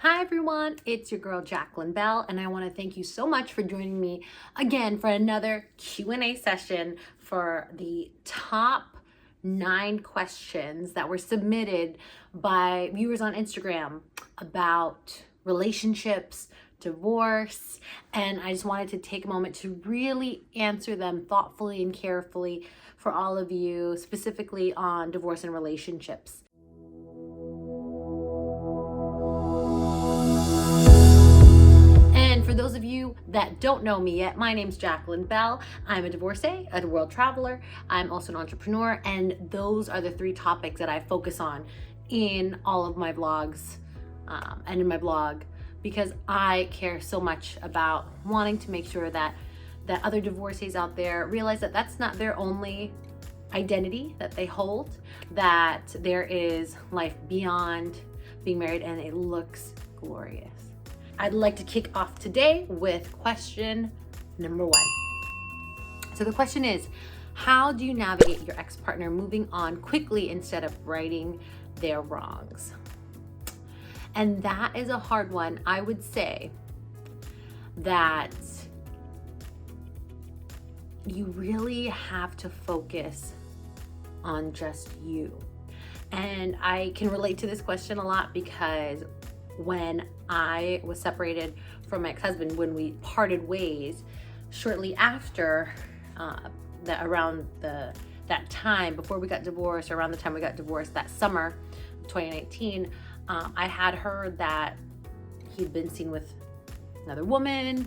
Hi everyone, it's your girl Jacqueline Belle, and I want to thank you so much for joining me again for another Q&A session for the top 9 questions that were submitted by viewers on Instagram about relationships, divorce, and I just wanted to take a moment to really answer them thoughtfully and carefully for all of you, specifically on divorce and relationships. And for those of you that don't know me yet, my name's Jacqueline Belle. I'm a divorcee, a world traveler. I'm also an entrepreneur, and those are the 3 topics that I focus on in all of my vlogs and in my blog, because I care so much about wanting to make sure that other divorcees out there realize that that's not their only identity that they hold, that there is life beyond being married, and it looks glorious. I'd like to kick off today with question number 1. So the question is, how do you navigate your ex-partner moving on quickly instead of righting their wrongs? And that is a hard one. I would say that you really have to focus on just you. And I can relate to this question a lot because when I was separated from my ex-husband, when we parted ways, shortly after that time before we got divorced, around the time we got divorced, that summer 2019, I had heard that he'd been seen with another woman,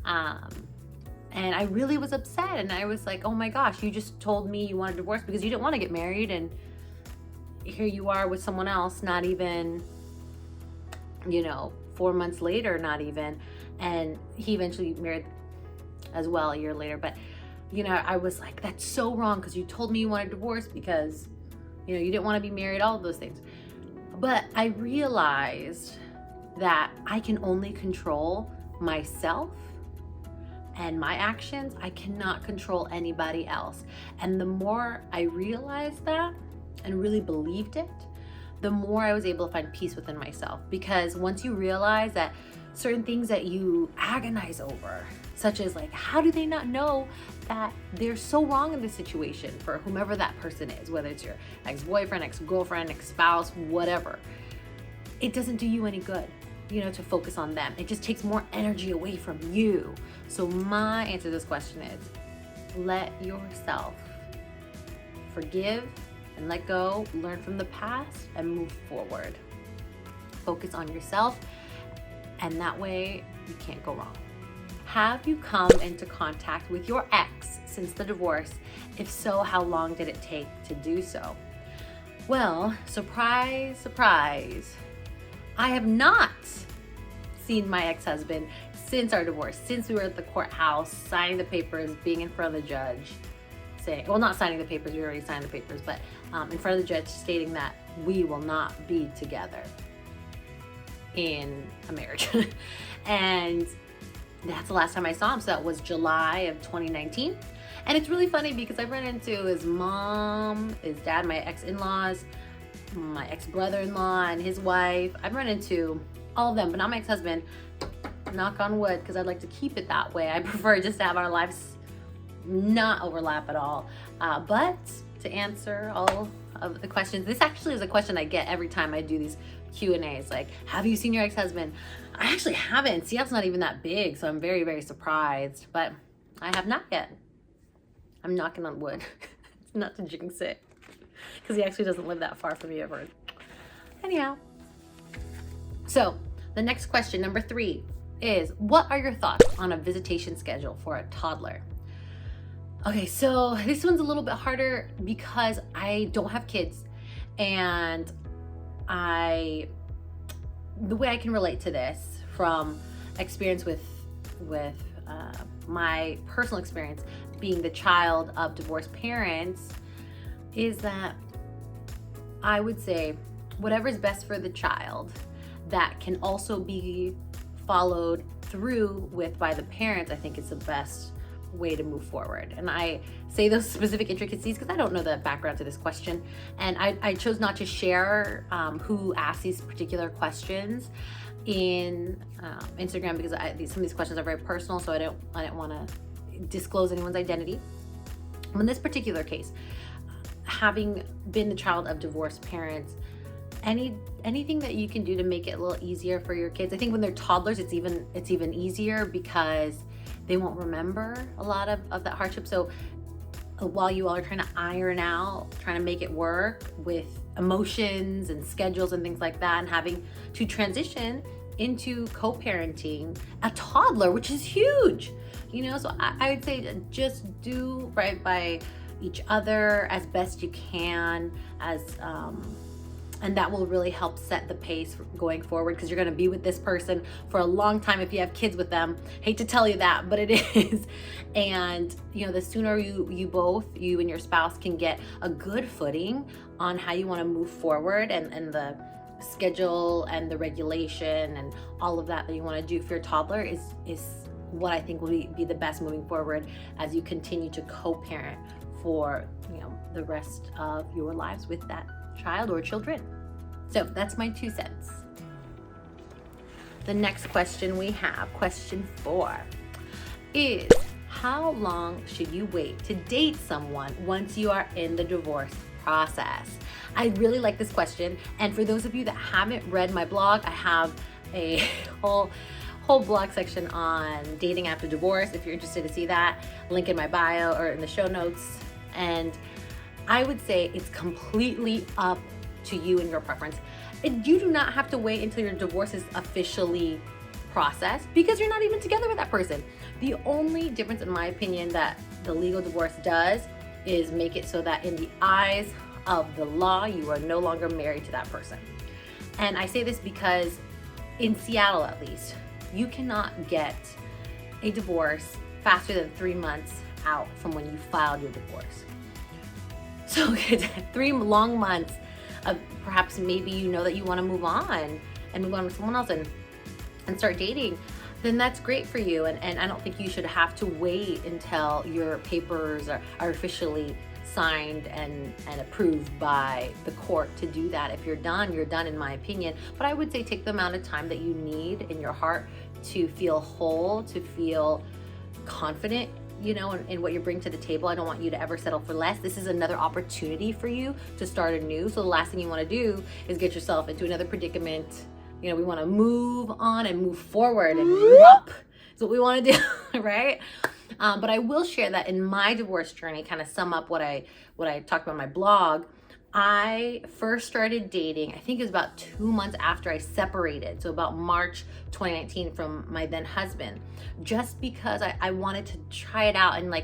and I really was upset. And I was like, oh my gosh, you just told me you wanted a divorce because you didn't want to get married, and here you are with someone else, not even 4 months later, not even. And he eventually married as well a year later. But I was like, that's so wrong, because you told me you wanted a divorce because you didn't want to be married, all of those things. But I realized that I can only control myself and my actions. I cannot control anybody else. And the more I realized that and really believed it, the more I was able to find peace within myself. Because once you realize that certain things that you agonize over, such as like, how do they not know that they're so wrong in this situation for whomever that person is, whether it's your ex-boyfriend, ex-girlfriend, ex-spouse, whatever, it doesn't do you any good, to focus on them. It just takes more energy away from you. So my answer to this question is, let yourself forgive and let go, learn from the past, and move forward. Focus on yourself, and that way you can't go wrong. Have you come into contact with your ex since the divorce? If so, how long did it take to do so? Well, surprise, surprise, I have not seen my ex-husband since our divorce, since we were at the courthouse, signing the papers, being in front of the judge, not signing the papers, we already signed the papers, but in front of the judge stating that we will not be together in a marriage. And that's the last time I saw him. So that was July of 2019. And it's really funny because I've run into his mom, his dad, my ex-in-laws, my ex-brother-in-law and his wife. I've run into all of them, but not my ex-husband. Knock on wood, because I'd like to keep it that way. I prefer just to have our lives not overlap at all. But to answer all of the questions, this actually is a question I get every time I do these Q&As, like, have you seen your ex-husband? I actually haven't. Seattle's not even that big, so I'm very, very surprised, but I have not yet. I'm knocking on wood. It's not to jinx it, because he actually doesn't live that far from me, I've heard. Anyhow, so the next question, number 3, is, what are your thoughts on a visitation schedule for a toddler? Okay, so this one's a little bit harder because I don't have kids, and the way I can relate to this from experience with my personal experience being the child of divorced parents is that I would say whatever is best for the child that can also be followed through with by the parents, I think is the best way to move forward. And I say those specific intricacies because I don't know the background to this question, and I chose not to share who asked these particular questions, in Instagram because some of these questions are very personal, so I don't want to disclose anyone's identity. In this particular case, having been the child of divorced parents, anything that you can do to make it a little easier for your kids. I think when they're toddlers, it's even easier because they won't remember a lot of that hardship. So while you all are trying to iron out, trying to make it work with emotions and schedules and things like that, and having to transition into co-parenting a toddler, which is huge, so I would say just do right by each other as best you can, and that will really help set the pace going forward, because you're going to be with this person for a long time if you have kids with them. Hate to tell you that, but it is. And the sooner you and your spouse can get a good footing on how you want to move forward, and the schedule and the regulation and all of that you want to do for your toddler is what I think will be the best moving forward as you continue to co-parent for the rest of your lives with that child or children. So that's my 2 cents. The next question we have, question 4, is how long should you wait to date someone once you are in the divorce process? I really like this question, and for those of you that haven't read my blog, I have a whole blog section on dating after divorce. If you're interested to see that, link in my bio or in the show notes. And I would say it's completely up to you and your preference. And you do not have to wait until your divorce is officially processed, because you're not even together with that person. The only difference, in my opinion, that the legal divorce does is make it so that in the eyes of the law, you are no longer married to that person. And I say this because in Seattle, at least, you cannot get a divorce faster than 3 months out from when you filed your divorce. So 3 long months of perhaps maybe that you want to move on with someone else and start dating, then that's great for you. And I don't think you should have to wait until your papers are officially signed and approved by the court to do that. If you're done, you're done, in my opinion. But I would say take the amount of time that you need in your heart to feel whole, to feel confident, in what you bring to the table. I don't want you to ever settle for less. This is another opportunity for you to start anew. So the last thing you want to do is get yourself into another predicament. We want to move on and move forward and move up. That's what we want to do, right? But I will share that in my divorce journey, kind of sum up what I talked about in my blog. I first started dating, I think it was about 2 months after I separated. So about March 2019 from my then husband, just because I wanted to try it out and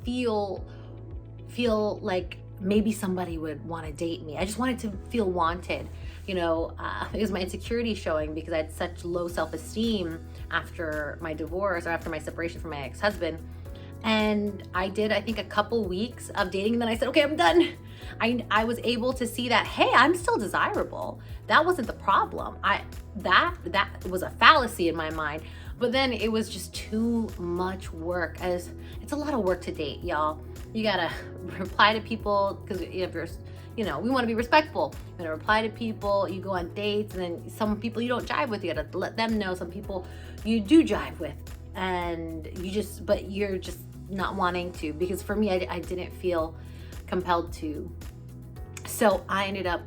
feel like maybe somebody would want to date me. I just wanted to feel wanted. It was my insecurity showing because I had such low self-esteem after my divorce, or after my separation from my ex-husband. And I did, I think, a couple weeks of dating, and then I said, okay, I'm done. I was able to see that, hey, I'm still desirable. That wasn't the problem. That was a fallacy in my mind. But then it was just too much work, as it's a lot of work to date, y'all. You gotta reply to people, because if you're, we want to be respectful. You gotta reply to people, you go on dates, and then some people you don't jive with, you gotta let them know. Some people you do jive with, and but you're just not wanting to, because for me, I didn't feel compelled to. So I ended up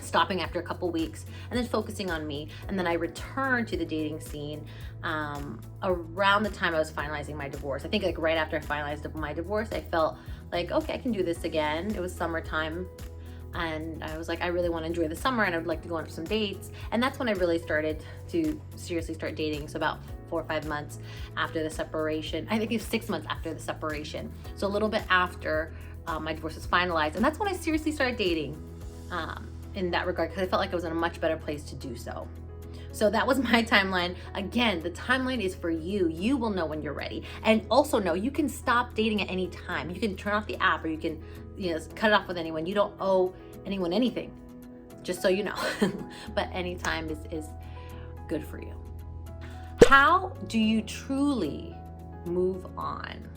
stopping after a couple weeks and then focusing on me. And then I returned to the dating scene around the time I was finalizing my divorce. I think right after I finalized my divorce, I felt like, okay, I can do this again. It was summertime, and I was like, I really want to enjoy the summer, and I'd like to go on some dates. And that's when I really started to seriously start dating. So about 4 or 5 months after the separation. I think it was 6 months after the separation. So a little bit after my divorce was finalized. And that's when I seriously started dating in that regard, because I felt like I was in a much better place to do so. So that was my timeline. Again, the timeline is for you. You will know when you're ready. And also know you can stop dating at any time. You can turn off the app, or you can cut it off with anyone. You don't owe anyone anything, just so you know. But any time is good for you. How do you truly move on?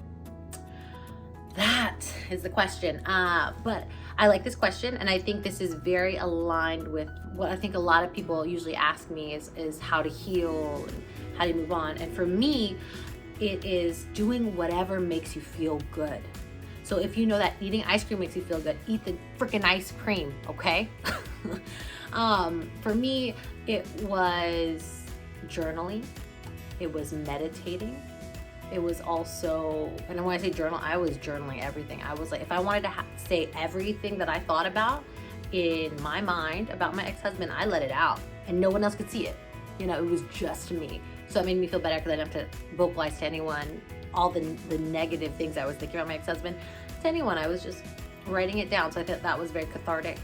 That what is the question? But I like this question, and I think this is very aligned with what I think a lot of people usually ask me is how to heal and how to move on. And for me, it is doing whatever makes you feel good. So if you know that eating ice cream makes you feel good, eat the freaking ice cream, okay? For me, it was journaling. It was meditating. It was also, and when I say journal, I was journaling everything. I was like, if I wanted to say everything that I thought about in my mind about my ex-husband, I let it out and no one else could see it. You know, it was just me. So it made me feel better because I didn't have to vocalize to anyone all the negative things I was thinking about my ex-husband to anyone. I was just writing it down. So I thought that was very cathartic.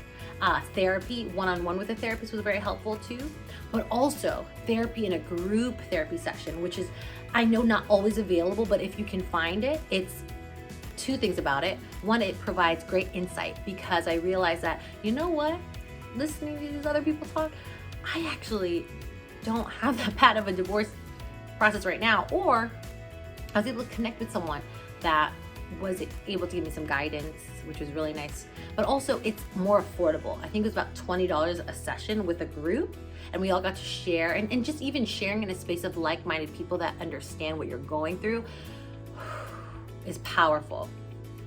Therapy, one-on-one with a therapist was very helpful too, but also therapy in a group therapy session, which is, I know, not always available, but if you can find it, it's two things about it. One, it provides great insight because I realized that, you know what, listening to these other people talk, I actually don't have that bad of a divorce process right now, or I was able to connect with someone that was able to give me some guidance, which was really nice. But also it's more affordable. I think it was about $20 a session with a group, and we all got to share, and just even sharing in a space of like-minded people that understand what you're going through is powerful.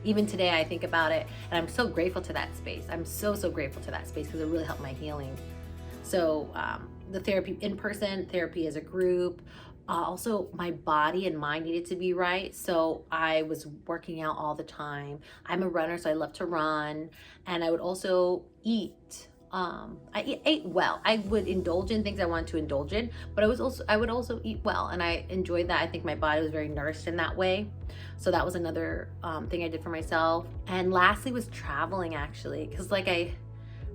Even today I think about it and I'm so grateful to that space. I'm so grateful to that space because it really helped my healing. So the therapy in person, therapy as a group, also my body and mind needed to be right. So I was working out all the time. I'm a runner, so I love to run. And I would also eat. I ate well. I would indulge in things I wanted to indulge in, but I would also eat well, and I enjoyed that. I think my body was very nourished in that way. So that was another thing I did for myself. And lastly was traveling, actually, because like I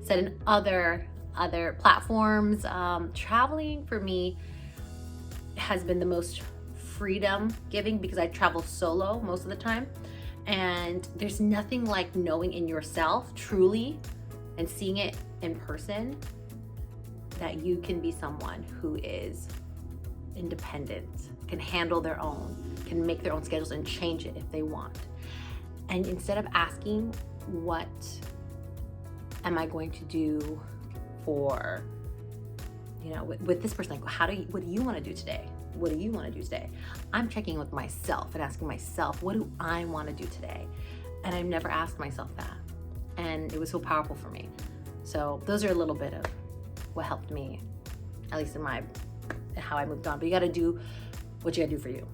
said in other platforms, traveling for me has been the most freedom giving because I travel solo most of the time, and there's nothing like knowing in yourself truly and seeing it in person that you can be someone who is independent, can handle their own, can make their own schedules and change it if they want. And instead of asking, what am I going to do for, you know, with this person, like, what do you want to do today? What do you want to do today? I'm checking with myself and asking myself, what do I want to do today? And I've never asked myself that. And it was so powerful for me. So those are a little bit of what helped me, at least in how I moved on. But you got to do what you got to do for you.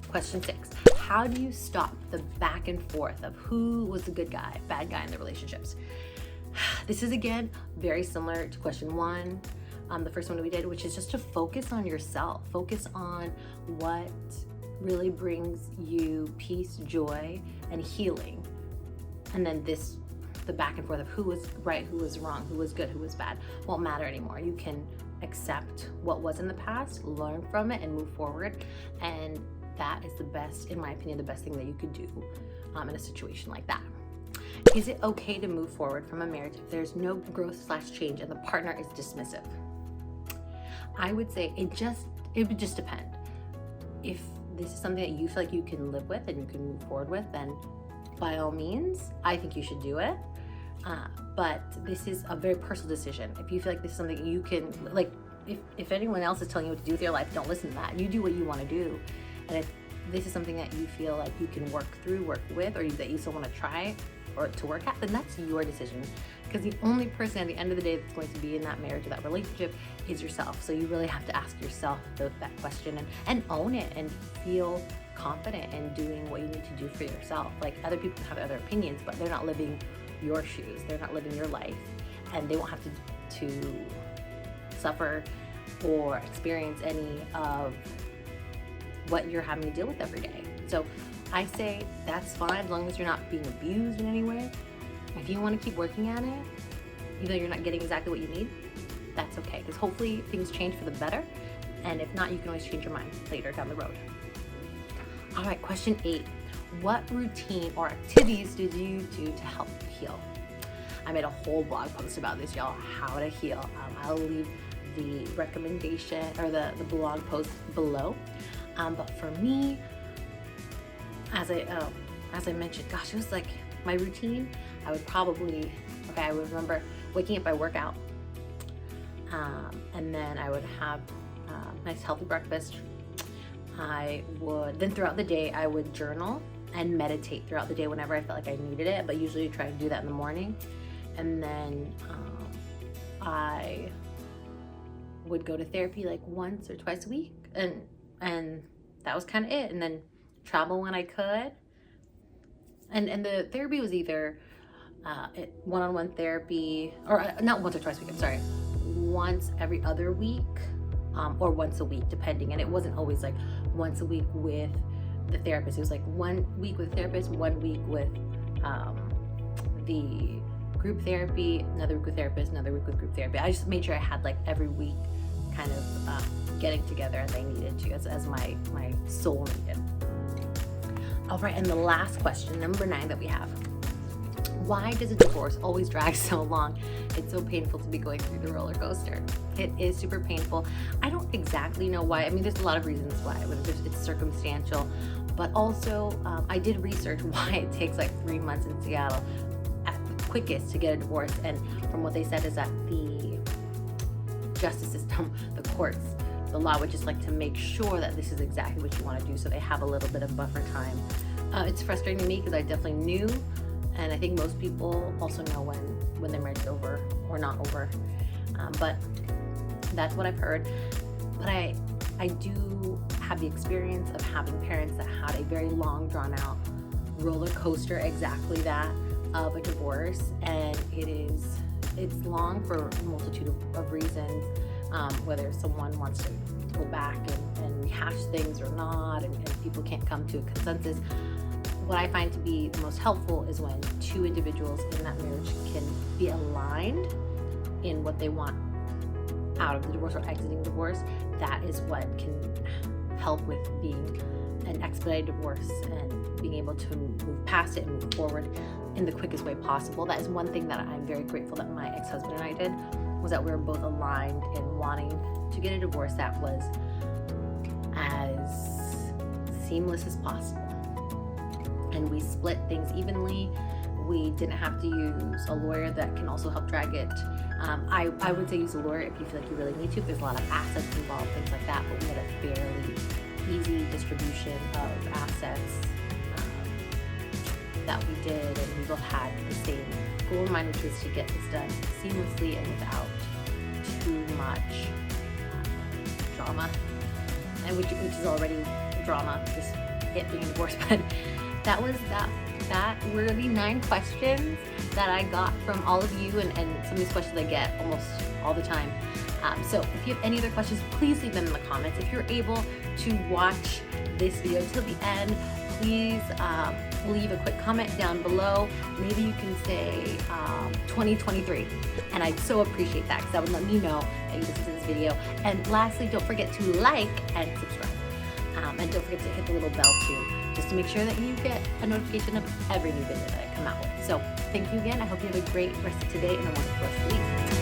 Question 6, how do you stop the back and forth of who was the good guy, bad guy in the relationships? This is, again, very similar to question 1, the first one we did, which is just to focus on yourself. Focus on what really brings you peace, joy, and healing. And then the back and forth of who was right, who was wrong, who was good, who was bad, won't matter anymore. You can accept what was in the past, learn from it, and move forward. And that is the best, in my opinion, the best thing that you could do in a situation like that. Is it okay to move forward from a marriage if there's no growth/change and the partner is dismissive? I would say it would just depend. If this is something that you feel like you can live with and you can move forward with, then by all means, I think you should do it. But this is a very personal decision. If you feel like this is something you can, like, if anyone else is telling you what to do with your life, don't listen to that. You do what you want to do. And if this is something that you feel like you can work with, or that you still want to try or to work at, then that's your decision. Because the only person at the end of the day that's going to be in that marriage or that relationship is yourself. So you really have to ask yourself that question and own it and feel confident in doing what you need to do for yourself. Like, other people have other opinions, but they're not living your shoes. They're not living your life, and they won't have to suffer or experience any of what you're having to deal with every day. So I say that's fine as long as you're not being abused in any way. If you want to keep working at it, even though you're not getting exactly what you need, that's okay, because hopefully things change for the better. And if not, you can always change your mind later down the road. All right, question 8. What routine or activities did you do to help you heal? I made a whole blog post about this, y'all, how to heal. I'll leave the recommendation or the blog post below. But for me, as I mentioned, gosh, it was like my routine, I would probably, I would remember waking up, I work out, and then I would have a nice healthy breakfast. Then throughout the day, I would journal and meditate throughout the day whenever I felt like I needed it, but usually try to do that in the morning. And then I would go to therapy like once or twice a week, and that was kind of it. And then travel when I could. And the therapy was either one-on-one therapy, or not once or twice a week, I'm sorry, once every other week, or once a week, depending. And it wasn't always like once a week with the therapist. It was like 1 week with the therapist, 1 week with the group therapy, another week with therapist, another week with group therapy. I just made sure I had like every week kind of getting together as I needed to, as my soul needed. All right, and the last question, number 9 that we have. Why does a divorce always drag so long? It's so painful to be going through the roller coaster. It is super painful. I don't exactly know why. I mean, there's a lot of reasons why. It's circumstantial, but also I did research why it takes like 3 months in Seattle at the quickest to get a divorce. And from what they said is that the justice system, the courts, the law would just like to make sure that this is exactly what you want to do, so they have a little bit of buffer time. It's frustrating to me because I definitely knew, and I think most people also know when their marriage is over or not over. But that's what I've heard. But I do have the experience of having parents that had a very long, drawn-out roller coaster, exactly that, of a divorce, and it's long for a multitude of reasons. Whether someone wants to go back and rehash things or not, and people can't come to a consensus. What I find to be the most helpful is when 2 individuals in that marriage can be aligned in what they want out of the divorce or exiting divorce. That is what can help with being an expedited divorce and being able to move past it and move forward in the quickest way possible. That is one thing that I'm very grateful that my ex-husband and I did, was that we were both aligned in wanting to get a divorce that was as seamless as possible. And we split things evenly. We didn't have to use a lawyer that can also help drag it. I would say use a lawyer if you feel like you really need to. There's a lot of assets involved, things like that, but we had a fairly easy distribution of assets that we did, and we both had the same goal in mind, which was to get this done seamlessly and without too much drama, and which is already drama, just it being a divorce. But that was that were the 9 questions that I got from all of you, and some of these questions I get almost all the time. So if you have any other questions, please leave them in the comments. If you're able to watch this video till the end, please leave a quick comment down below. Maybe you can say 2023, and I'd so appreciate that, because that would let me know that you listened to this video. And lastly, don't forget to like and subscribe, and don't forget to hit the little bell too, just to make sure that you get a notification of every new video that I come out with. So thank you again. I hope you have a great rest of today and a wonderful rest of the week.